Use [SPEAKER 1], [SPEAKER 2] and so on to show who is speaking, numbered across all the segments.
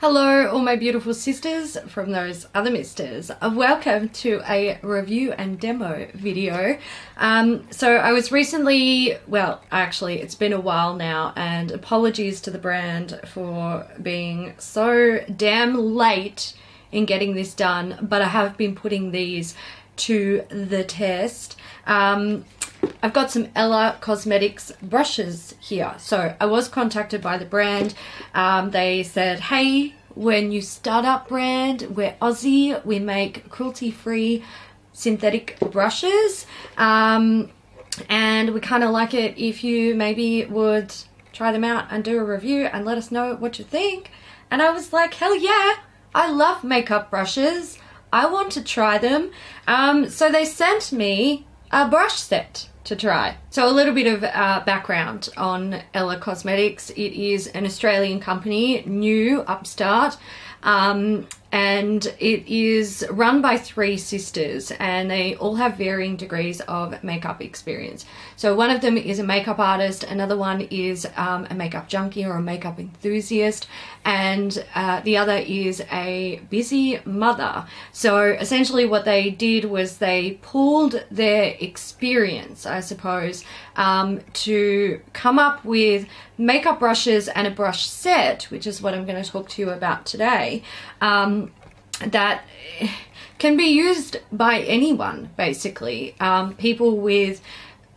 [SPEAKER 1] Hello all my beautiful sisters from those other misters. Welcome to a review and demo video. So I was recently, well actually it's been a while now, and apologies to the brand for being so damn late in getting this done, but I have been putting these to the test. I've got some Ella Cosmetics brushes here. So I was contacted by the brand. They said, hey, when you start up brand, we're Aussie, we make cruelty-free synthetic brushes. And we kind of like it if you maybe would try them out and do a review and let us know what you think. And I was like, hell yeah, I love makeup brushes. I want to try them. So they sent me a brush set to try. So a little bit of background on Ella Cosmetics. It is an Australian company, new upstart, and it is run by three sisters, and they all have varying degrees of makeup experience. So one of them is a makeup artist, another one is a makeup junkie or a makeup enthusiast, and the other is a busy mother. So essentially what they did was they pooled their experience, I suppose, to come up with makeup brushes and a brush set, which is what I'm going to talk to you about today, that can be used by anyone, basically. People with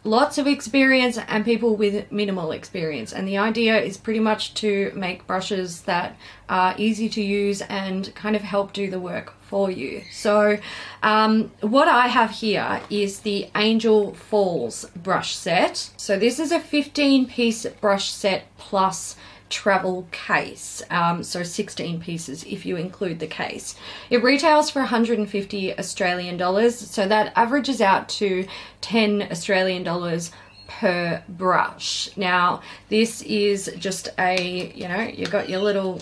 [SPEAKER 1] lots of experience and people with minimal experience, and the idea is pretty much to make brushes that are easy to use and kind of help do the work for you. So what I have here is the Angel Falls brush set. So this is a 15-piece brush set plus travel case, so 16 pieces if you include the case. It retails for 150 Australian dollars, so that averages out to 10 Australian dollars per brush. Now this is just a, you know, you've got your little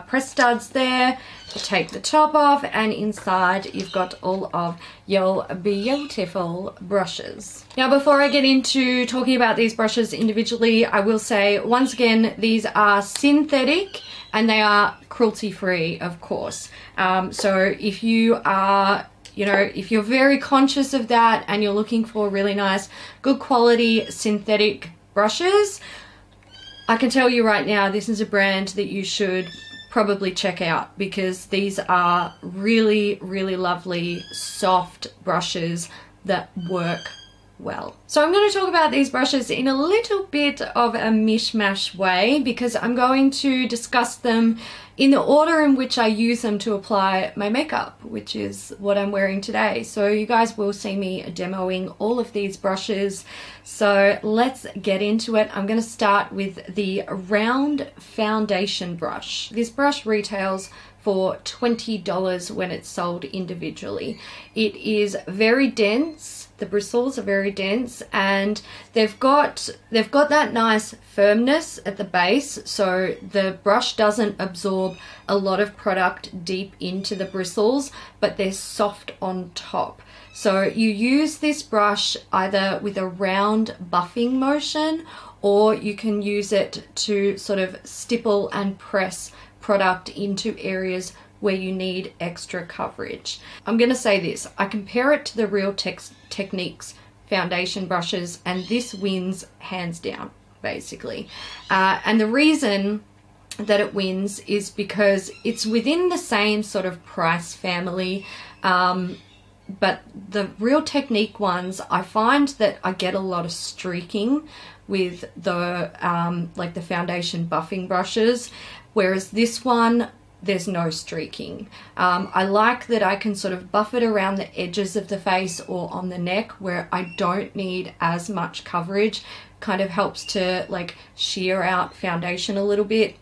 [SPEAKER 1] press studs there to take the top off, and inside you've got all of your beautiful brushes. Now before I get into talking about these brushes individually, I will say once again these are synthetic and they are cruelty free, of course. So if you are, you know, if you're very conscious of that and you're looking for really nice, good quality synthetic brushes, I can tell you right now, this is a brand that you should probably check out, because these are really, really lovely, soft brushes that work well. So I'm going to talk about these brushes in a little bit of a mishmash way, because I'm going to discuss them in the order in which I use them to apply my makeup, which is what I'm wearing today. So you guys will see me demoing all of these brushes. So let's get into it. I'm going to start with the round foundation brush. This brush retails for $20 when it's sold individually. It is very dense. The bristles are very dense, and they've got that nice firmness at the base, so the brush doesn't absorb a lot of product deep into the bristles, but they're soft on top. So you use this brush either with a round buffing motion, or you can use it to sort of stipple and press product into areas where you need extra coverage. I'm going to say this, I compare it to the Real Techniques foundation brushes, and this wins hands down, basically. And the reason that it wins is because it's within the same sort of price family, but the Real Technique ones, I find that I get a lot of streaking with the like the foundation buffing brushes, whereas this one, there's no streaking. I like that I can sort of buff it around the edges of the face or on the neck where I don't need as much coverage. Kind of helps to like sheer out foundation a little bit.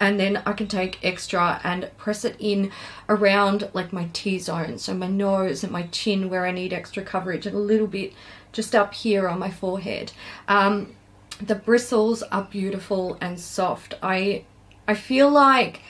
[SPEAKER 1] And then I can take extra and press it in around like my T-zone, so my nose and my chin where I need extra coverage, and a little bit just up here on my forehead. The bristles are beautiful and soft. I feel like,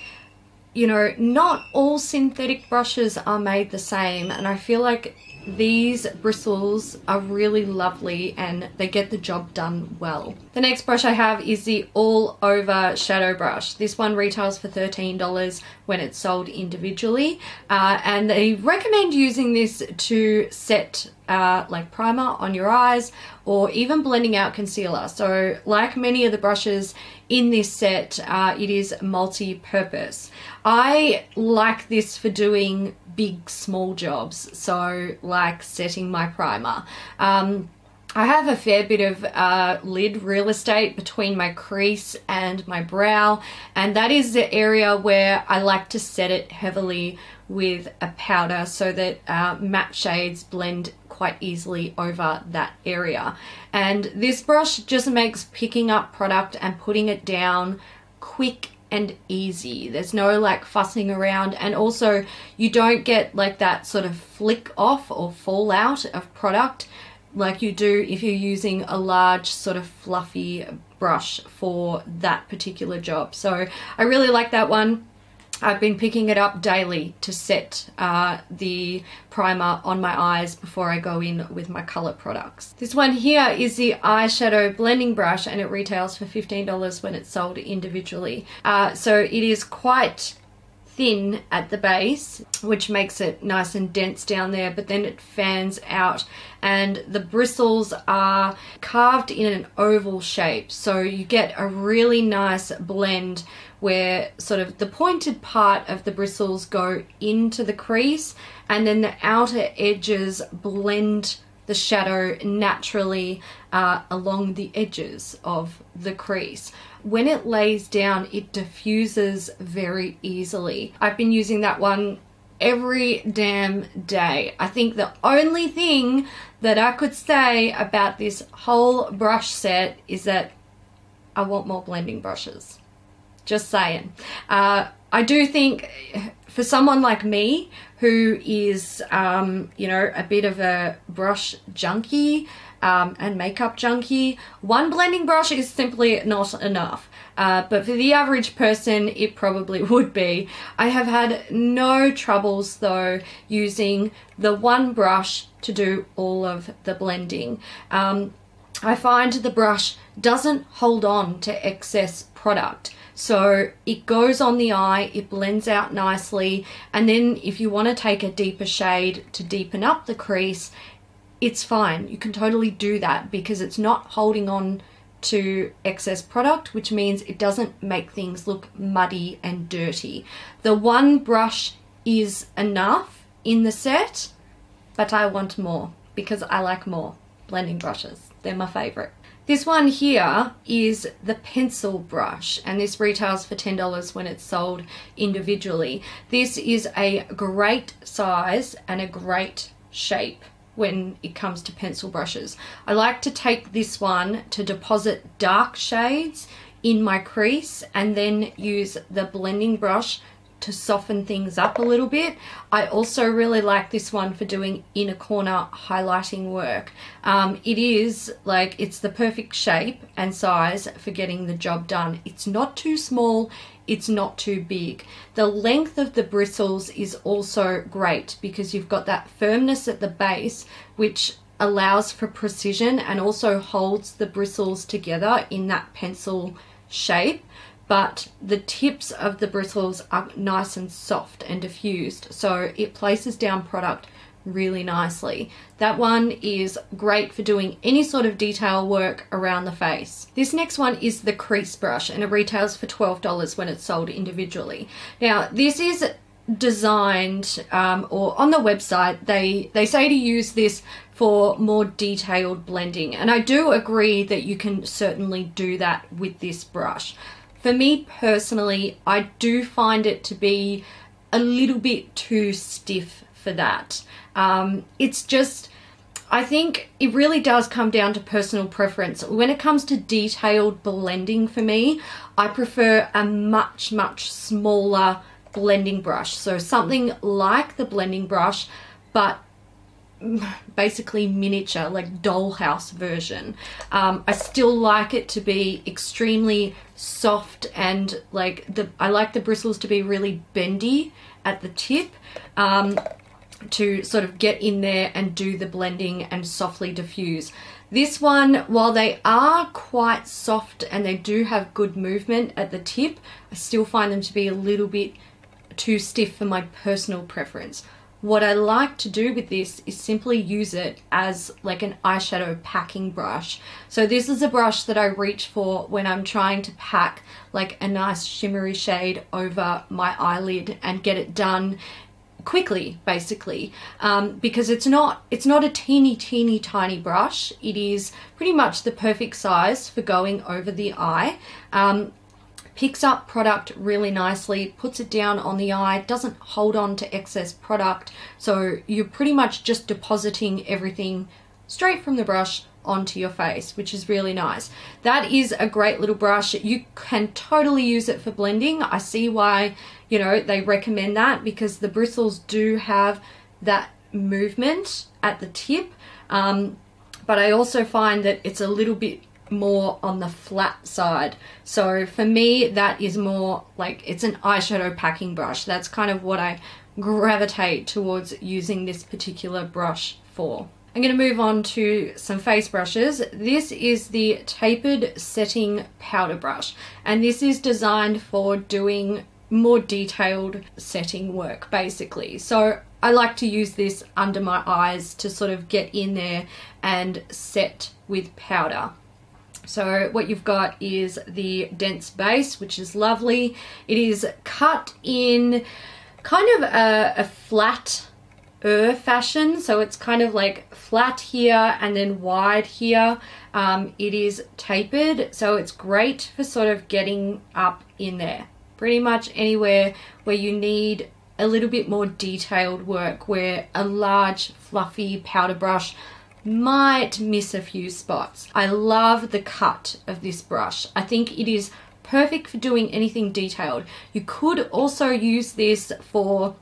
[SPEAKER 1] you know, not all synthetic brushes are made the same, and I feel like these bristles are really lovely and they get the job done well. The next brush I have is the All Over Shadow Brush. This one retails for $13 when it's sold individually, and they recommend using this to set like primer on your eyes or even blending out concealer. So like many of the brushes in this set, it is multi-purpose. I like this for doing big small jobs, so like setting my primer. I have a fair bit of lid real estate between my crease and my brow, and that is the area where I like to set it heavily with a powder so that matte shades blend quite easily over that area. And this brush just makes picking up product and putting it down quick and easy. There's no like fussing around, and also you don't get like that sort of flick off or fallout of product like you do if you're using a large sort of fluffy brush for that particular job. So I really like that one. I've been picking it up daily to set the primer on my eyes before I go in with my color products. This one here is the Eyeshadow Blending Brush, and it retails for $15 when it's sold individually. So it is quite thin at the base, which makes it nice and dense down there, but then it fans out and the bristles are carved in an oval shape, so you get a really nice blend where sort of the pointed part of the bristles go into the crease and then the outer edges blend the shadow naturally along the edges of the crease. When it lays down, it diffuses very easily. I've been using that one every damn day. I think the only thing that I could say about this whole brush set is that I want more blending brushes. Just saying. I do think for someone like me who is, you know, a bit of a brush junkie and makeup junkie, one blending brush is simply not enough. But for the average person, it probably would be. I have had no troubles though using the one brush to do all of the blending. I find the brush doesn't hold on to excess product. So it goes on the eye, it blends out nicely, and then if you want to take a deeper shade to deepen up the crease, it's fine. You can totally do that because it's not holding on to excess product, which means it doesn't make things look muddy and dirty. The one brush is enough in the set, but I want more because I like more blending brushes. They're my favorite. This one here is the pencil brush, and this retails for $10 when it's sold individually. This is a great size and a great shape when it comes to pencil brushes. I like to take this one to deposit dark shades in my crease and then use the blending brush to soften things up a little bit. I also really like this one for doing inner corner highlighting work. It is like, it's the perfect shape and size for getting the job done. It's not too small, it's not too big. The length of the bristles is also great because you've got that firmness at the base, which allows for precision and also holds the bristles together in that pencil shape. But the tips of the bristles are nice and soft and diffused, so it places down product really nicely. That one is great for doing any sort of detail work around the face. This next one is the crease brush, and it retails for $12 when it's sold individually. Now this is designed, or on the website they say to use this for more detailed blending, and I do agree that you can certainly do that with this brush. For me personally, I do find it to be a little bit too stiff for that. It's just, I think it really does come down to personal preference. When it comes to detailed blending for me, I prefer a much, much smaller blending brush. So something like the blending brush, but basically miniature, like dollhouse version. I still like it to be extremely soft and like I like the bristles to be really bendy at the tip. to sort of get in there and do the blending and softly diffuse. This one, while they are quite soft and they do have good movement at the tip, I still find them to be a little bit too stiff for my personal preference. What I like to do with this is simply use it as like an eyeshadow packing brush. So this is a brush that I reach for when I'm trying to pack like a nice shimmery shade over my eyelid and get it done quickly, basically, because it's not a teeny tiny brush. It is pretty much the perfect size for going over the eye. Picks up product really nicely, puts it down on the eye, doesn't hold on to excess product, so you're pretty much just depositing everything straight from the brush onto your face, which is really nice. That is a great little brush. You can totally use it for blending. I see why, you know, they recommend that, because the bristles do have that movement at the tip, but I also find that it's a little bit more on the flat side. So for me, that is more like, it's an eyeshadow packing brush. That's kind of what I gravitate towards using this particular brush for. I'm going to move on to some face brushes. This is the Tapered Setting Powder Brush, and this is designed for doing more detailed setting work, basically. So I like to use this under my eyes to sort of get in there and set with powder. So what you've got is the dense base, which is lovely. It is cut in kind of a flat fashion, so it's kind of like flat here and then wide here. It is tapered, so it's great for sort of getting up in there. Pretty much anywhere where you need a little bit more detailed work, where a large fluffy powder brush might miss a few spots. I love the cut of this brush. I think it is perfect for doing anything detailed. You could also use this for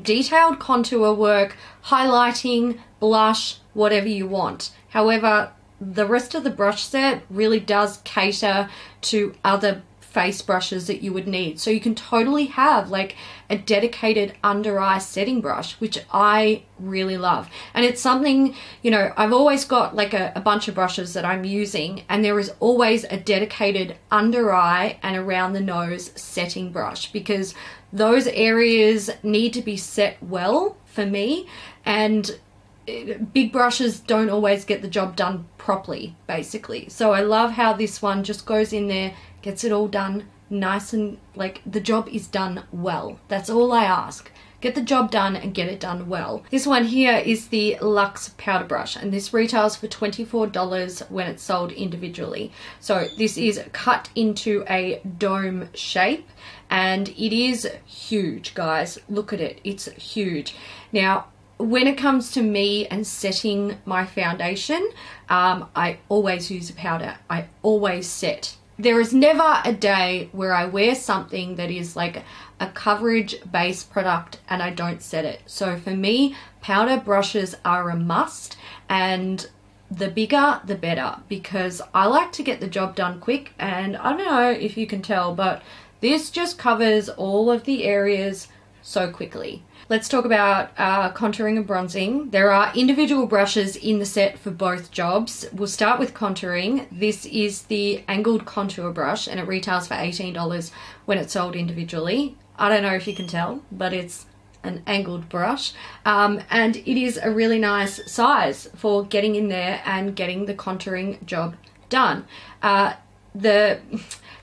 [SPEAKER 1] detailed contour work, highlighting, blush, whatever you want. However, the rest of the brush set really does cater to other face brushes that you would need. So you can totally have like a dedicated under eye setting brush, which I really love. And it's something, you know, I've always got like a bunch of brushes that I'm using, and there is always a dedicated under eye and around the nose setting brush, because those areas need to be set well for me, and big brushes don't always get the job done properly, basically. So I love how this one just goes in there, gets it all done nice, and like the job is done well. That's all I ask. Get the job done and get it done well. This one here is the Luxe Powder Brush, and this retails for $24 when it's sold individually. So this is cut into a dome shape, and it is huge, guys. Look at it, it's huge. Now, when it comes to me and setting my foundation, I always use a powder. I always set. There is never a day where I wear something that is like a coverage base product and I don't set it. So for me, powder brushes are a must, and the bigger the better, because I like to get the job done quick. And I don't know if you can tell, but this just covers all of the areas so quickly. Let's talk about contouring and bronzing. There are individual brushes in the set for both jobs. We'll start with contouring. This is the Angled Contour Brush, and it retails for $18 when it's sold individually. I don't know if you can tell, but it's an angled brush, and it is a really nice size for getting in there and getting the contouring job done.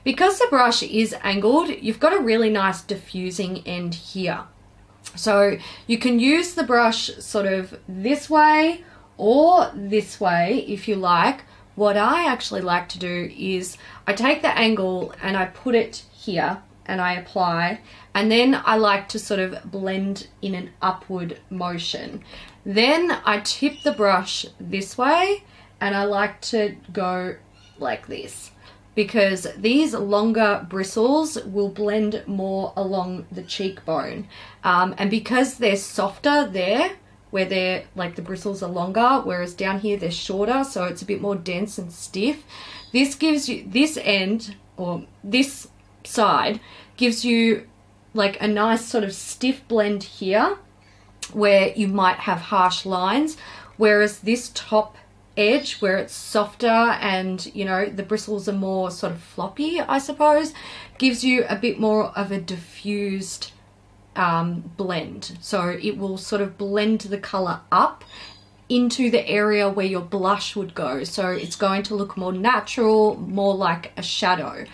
[SPEAKER 1] Because the brush is angled, you've got a really nice diffusing end here. So you can use the brush sort of this way or this way if you like. What I actually like to do is I take the angle and I put it here and I apply, and then I like to sort of blend in an upward motion. Then I tip the brush this way and I like to go like this, because these longer bristles will blend more along the cheekbone. And because they're softer there, where they're like the bristles are longer, whereas down here they're shorter, so it's a bit more dense and stiff. This gives you, this end, or this side, gives you like a nice sort of stiff blend here, where you might have harsh lines, whereas this top edge where it's softer and, you know, the bristles are more sort of floppy, I suppose, gives you a bit more of a diffused blend. So it will sort of blend the color up into the area where your blush would go. So it's going to look more natural, more like a shadow.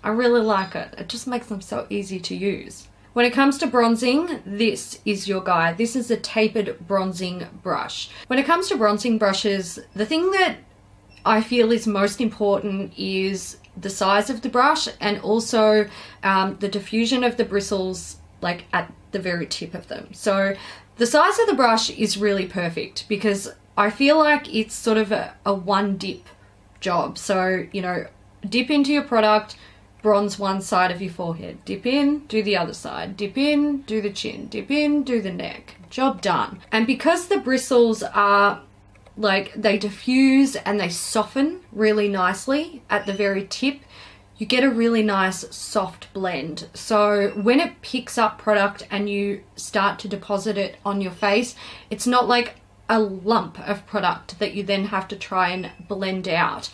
[SPEAKER 1] I really like it. It just makes them so easy to use. When it comes to bronzing, this is your guy. This is a tapered bronzing brush. When it comes to bronzing brushes, the thing that I feel is most important is the size of the brush and also the diffusion of the bristles, like at the very tip of them. So the size of the brush is really perfect because I feel like it's sort of a one dip job. So, you know, dip into your product, bronze one side of your forehead, dip in, do the other side, dip in, do the chin, dip in, do the neck, job done. And because the bristles are like, they diffuse and they soften really nicely at the very tip, you get a really nice soft blend. So when it picks up product and you start to deposit it on your face, it's not like a lump of product that you then have to try and blend out.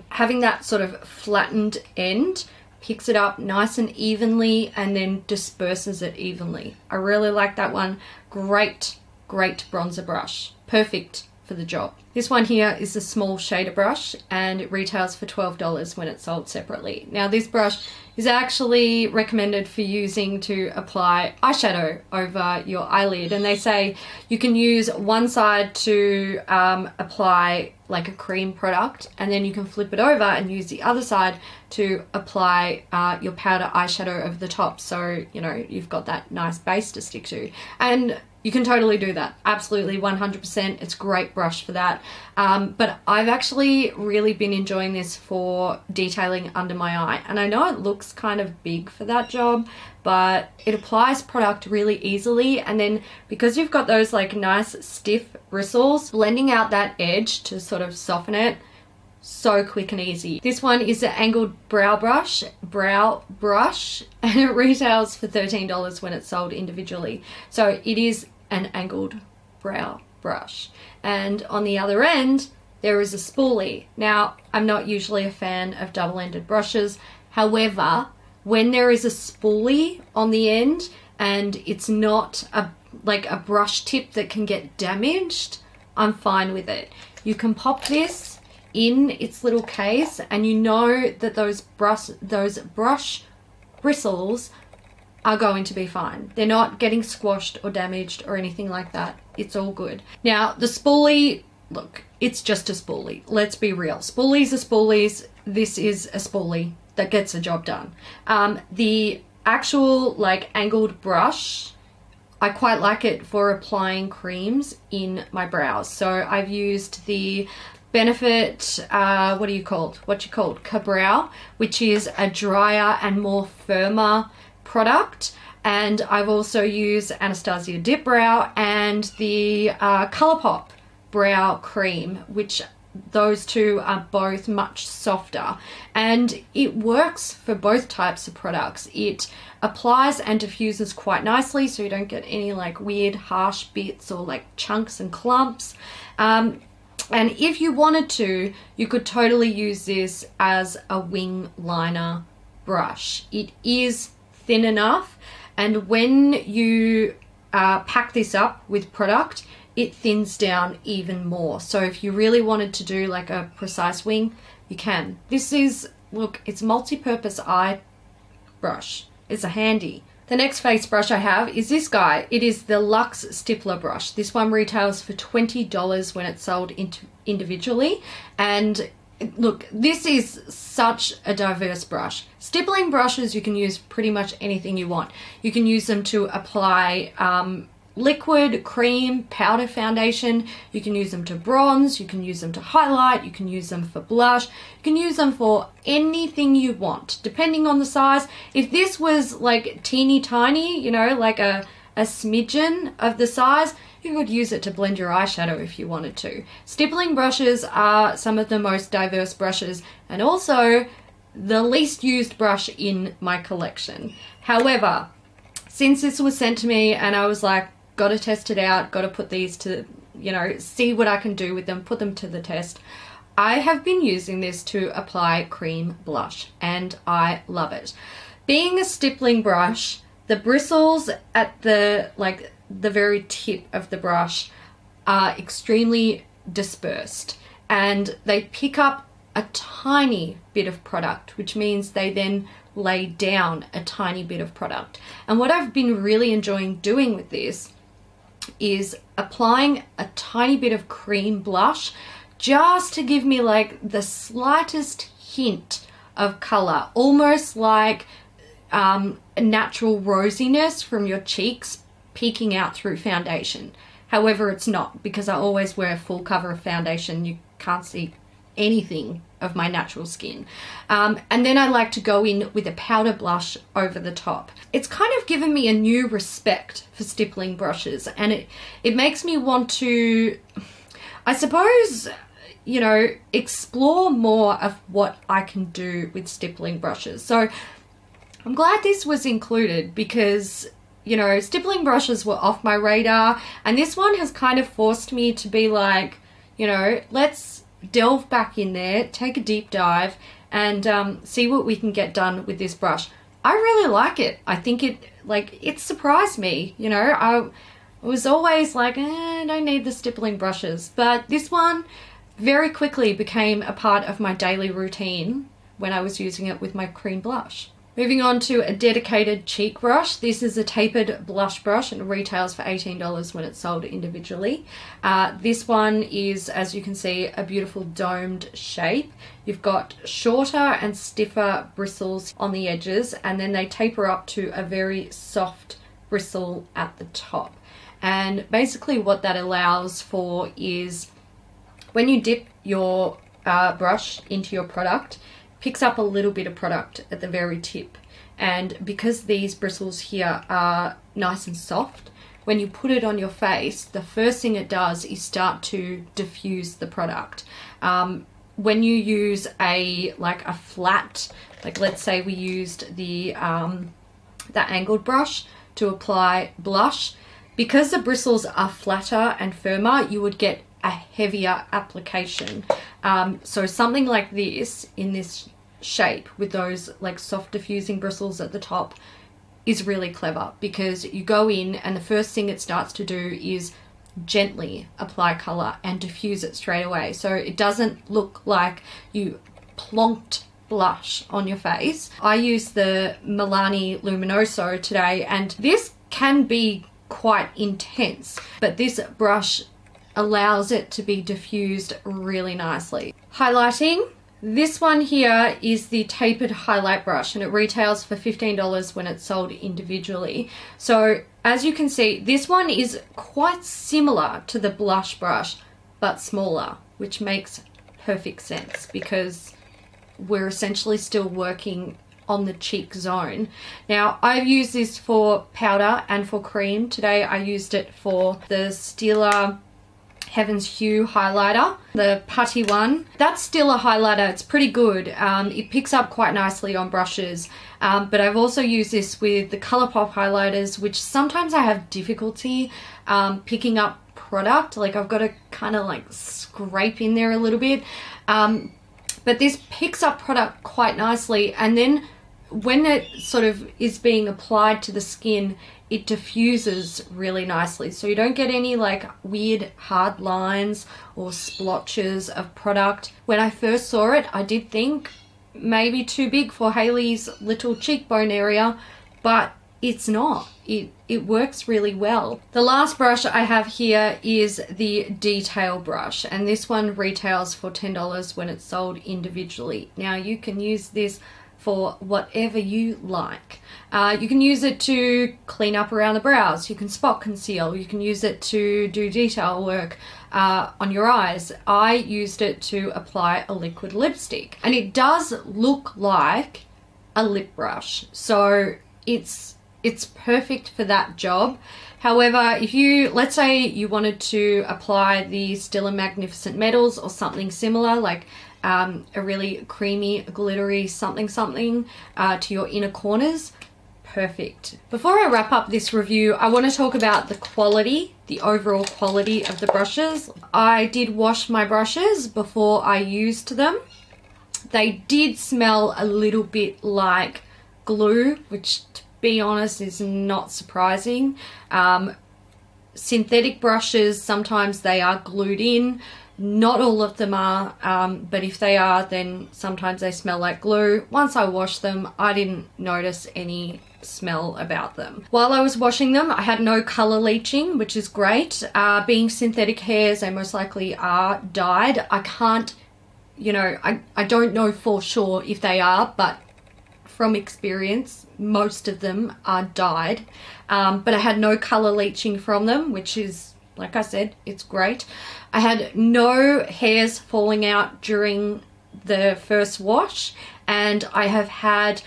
[SPEAKER 1] Having that sort of flattened end picks it up nice and evenly and then disperses it evenly. I really like that one. Great bronzer brush. Perfect for the job. This one here is a small shader brush and it retails for $12 when it's sold separately. Now this brush is actually recommended for using to apply eyeshadow over your eyelid, and they say you can use one side to apply like a cream product, and then you can flip it over and use the other side to apply your powder eyeshadow over the top, so you know you've got that nice base to stick to. And you can totally do that, absolutely, 100%. It's a great brush for that. But I've actually really been enjoying this for detailing under my eye. And I know it looks kind of big for that job, but it applies product really easily. And then because you've got those like nice stiff bristles, blending out that edge to sort of soften it, so quick and easy. This one is an angled brow brush, and it retails for $13 when it's sold individually. So it is an angled brow brush. And on the other end, there is a spoolie. Now, I'm not usually a fan of double-ended brushes. However, when there is a spoolie on the end and it's not like a brush tip that can get damaged, I'm fine with it. You can pop this in its little case and you know that those brush bristles are going to be fine. They're not getting squashed or damaged or anything like that. It's all good. Now the spoolie, look, it's just a spoolie. Let's be real. Spoolies are spoolies. This is a spoolie that gets the job done. The actual like angled brush, I quite like it for applying creams in my brows. So I've used the Benefit, what you called? Ka-Brow, which is a drier and more firmer product. And I've also used Anastasia Dip Brow and the Colourpop Brow Cream, which those two are both much softer. And it works for both types of products. It applies and diffuses quite nicely, so you don't get any like weird harsh bits or like chunks and clumps. And if you wanted to, you could totally use this as a wing liner brush. It is thin enough, and when you pack this up with product, it thins down even more. So if you really wanted to do like a precise wing, you can. This is, look, it's a multi-purpose eye brush. It's a handy. The next face brush I have is this guy. It is the Luxe Stippler brush. This one retails for $20 when it's sold individually. And look, this is such a diverse brush. Stippling brushes, you can use pretty much anything you want. You can use them to apply liquid, cream, powder foundation. You can use them to bronze, you can use them to highlight, you can use them for blush, you can use them for anything you want, depending on the size. If this was like teeny tiny, you know, like a smidgen of the size, you could use it to blend your eyeshadow if you wanted to. Stippling brushes are some of the most diverse brushes and also the least used brush in my collection. However, since this was sent to me and I was like, got to test it out, got to put these to, you know, see what I can do with them, put them to the test. I have been using this to apply cream blush and I love it. Being a stippling brush, the bristles at the very tip of the brush are extremely dispersed and they pick up a tiny bit of product, which means they then lay down a tiny bit of product. And what I've been really enjoying doing with this is applying a tiny bit of cream blush just to give me like the slightest hint of color, almost like a natural rosiness from your cheeks peeking out through foundation. However, it's not, because I always wear a full cover of foundation. You can't see anything of my natural skin. And then I like to go in with a powder blush over the top. It's kind of given me a new respect for stippling brushes, and it makes me want to, I suppose, you know, explore more of what I can do with stippling brushes. So I'm glad this was included because, you know, stippling brushes were off my radar, and this one has kind of forced me to be like, you know, let's delve back in there, take a deep dive, and see what we can get done with this brush. I really like it. I think it surprised me, you know. I was always like, I don't need the stippling brushes, but this one very quickly became a part of my daily routine when I was using it with my cream blush. Moving on to a dedicated cheek brush. This is a tapered blush brush and it retails for $18 when it's sold individually. This one is, as you can see, a beautiful domed shape. You've got shorter and stiffer bristles on the edges, and then they taper up to a very soft bristle at the top. And basically what that allows for is when you dip your brush into your product, picks up a little bit of product at the very tip, and because these bristles here are nice and soft, when you put it on your face, the first thing it does is start to diffuse the product. When you use a flat, like let's say we used the angled brush to apply blush, because the bristles are flatter and firmer, you would get a heavier application. So something like this, in this shape with those like soft diffusing bristles at the top, is really clever, because you go in and the first thing it starts to do is gently apply color and diffuse it straight away, so it doesn't look like you plonked blush on your face. I use the Milani Luminoso today, and this can be quite intense, but this brush allows it to be diffused really nicely. Highlighting. This one here is the tapered highlight brush, and it retails for $15 when it's sold individually. So as you can see, this one is quite similar to the blush brush, but smaller, which makes perfect sense because we're essentially still working on the cheek zone. Now, I've used this for powder and for cream. Today I used it for the Stila Heaven's Hue highlighter, the putty one. That's still a highlighter. It's pretty good. It picks up quite nicely on brushes, but I've also used this with the ColourPop highlighters, which sometimes I have difficulty picking up product. Like I've got to kind of like scrape in there a little bit, but this picks up product quite nicely, and then when it sort of is being applied to the skin, it diffuses really nicely, so you don't get any like weird hard lines or splotches of product. When I first saw it, I did think maybe too big for Hayley's little cheekbone area, but it's not. It works really well. The last brush I have here is the detail brush, and this one retails for $10 when it's sold individually. Now you can use this for whatever you like. You can use it to clean up around the brows, you can spot conceal, you can use it to do detail work on your eyes. I used it to apply a liquid lipstick, and it does look like a lip brush, so it's perfect for that job. However, if you, let's say you wanted to apply the Stila Magnificent Metals or something similar, like a really creamy, glittery something to your inner corners, perfect. Before I wrap up this review, I want to talk about the quality, the overall quality of the brushes. I did wash my brushes before I used them. They did smell a little bit like glue, which to be honest is not surprising. Synthetic brushes, sometimes they are glued in. Not all of them are, but if they are, then sometimes they smell like glue. Once I washed them, I didn't notice any smell about them. While I was washing them, I had no color leaching, which is great. Being synthetic hairs, they most likely are dyed. I can't, you know, I don't know for sure if they are, but from experience, most of them are dyed. But I had no color leaching from them, which is, like I said, it's great. I had no hairs falling out during the first wash, and I have had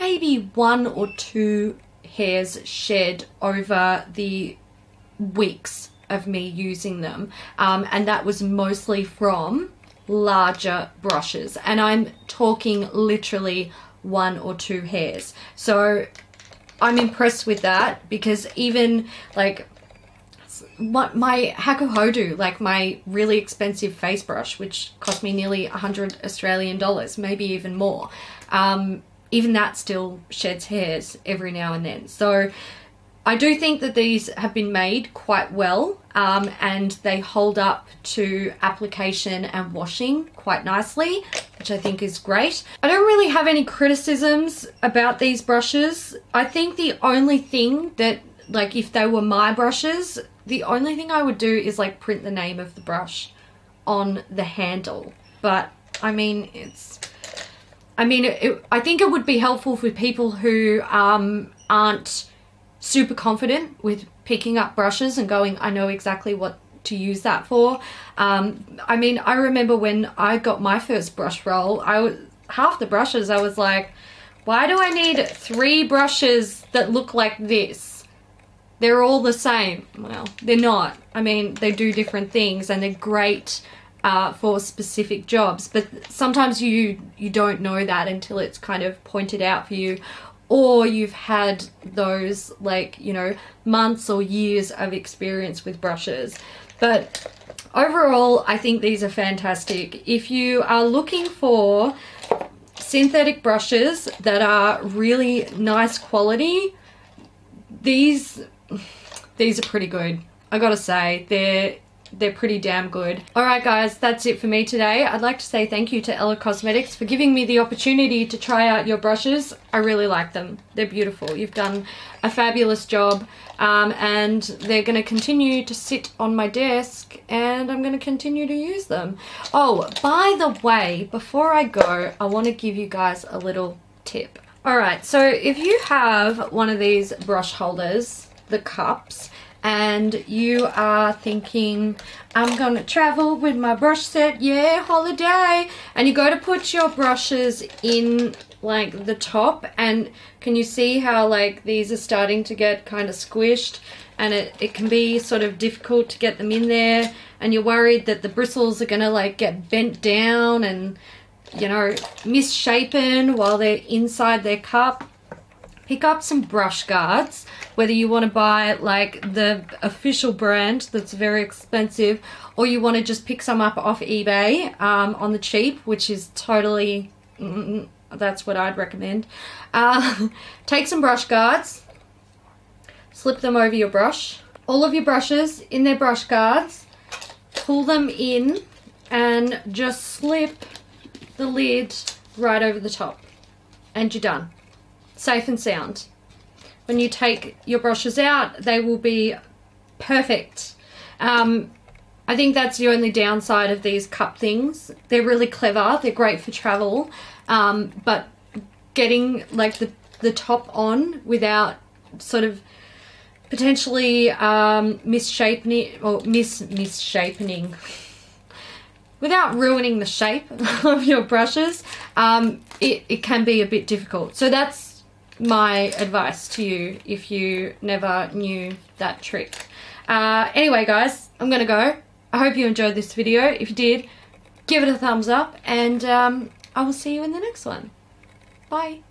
[SPEAKER 1] maybe 1 or 2 hairs shed over the weeks of me using them, and that was mostly from larger brushes, and I'm talking literally 1 or 2 hairs. So I'm impressed with that, because even like my Hakuhodo, like my really expensive face brush, which cost me nearly 100 Australian dollars, maybe even more, even that still sheds hairs every now and then. So I do think that these have been made quite well, and they hold up to application and washing quite nicely, which I think is great. I don't really have any criticisms about these brushes. I think the only thing that, like, if they were my brushes, the only thing I would do is like print the name of the brush on the handle. But I mean, I think it would be helpful for people who aren't super confident with picking up brushes and going, I know exactly what to use that for. I mean, I remember when I got my first brush roll, half the brushes I was like, why do I need 3 brushes that look like this? They're all the same. Well, they're not. I mean, they do different things and they're great for specific jobs, but sometimes you don't know that until it's kind of pointed out for you, or you've had those, like, you know, months or years of experience with brushes. But overall, I think these are fantastic. If you are looking for synthetic brushes that are really nice quality, these are pretty good. I gotta say, they're pretty damn good. Alright guys, that's it for me today. I'd like to say thank you to Ella Cosmetics for giving me the opportunity to try out your brushes. I really like them. They're beautiful. You've done a fabulous job, and they're going to continue to sit on my desk, and I'm going to continue to use them. Oh, by the way, before I go, I want to give you guys a little tip. Alright, so if you have one of these brush holders, the cups, and you are thinking, I'm gonna travel with my brush set, yeah, holiday, and you go to put your brushes in like the top, and can you see how like these are starting to get kind of squished, and it can be sort of difficult to get them in there, and you're worried that the bristles are gonna like get bent down and, you know, misshapen while they're inside their cup? Pick up some brush guards, whether you want to buy like the official brand that's very expensive, or you want to just pick some up off eBay on the cheap, which is totally, that's what I'd recommend. Take some brush guards, slip them over your brush, all of your brushes in their brush guards, pull them in and just slip the lid right over the top, and you're done. Safe and sound. When you take your brushes out, they will be perfect. I think that's the only downside of these cup things. They're really clever, they're great for travel, but getting like the top on without sort of potentially misshapening or misshapening, without ruining the shape of your brushes, it can be a bit difficult. So that's my advice to you if you never knew that trick. Anyway guys, I'm gonna go. I hope you enjoyed this video. If you did, give it a thumbs up, and I will see you in the next one. Bye.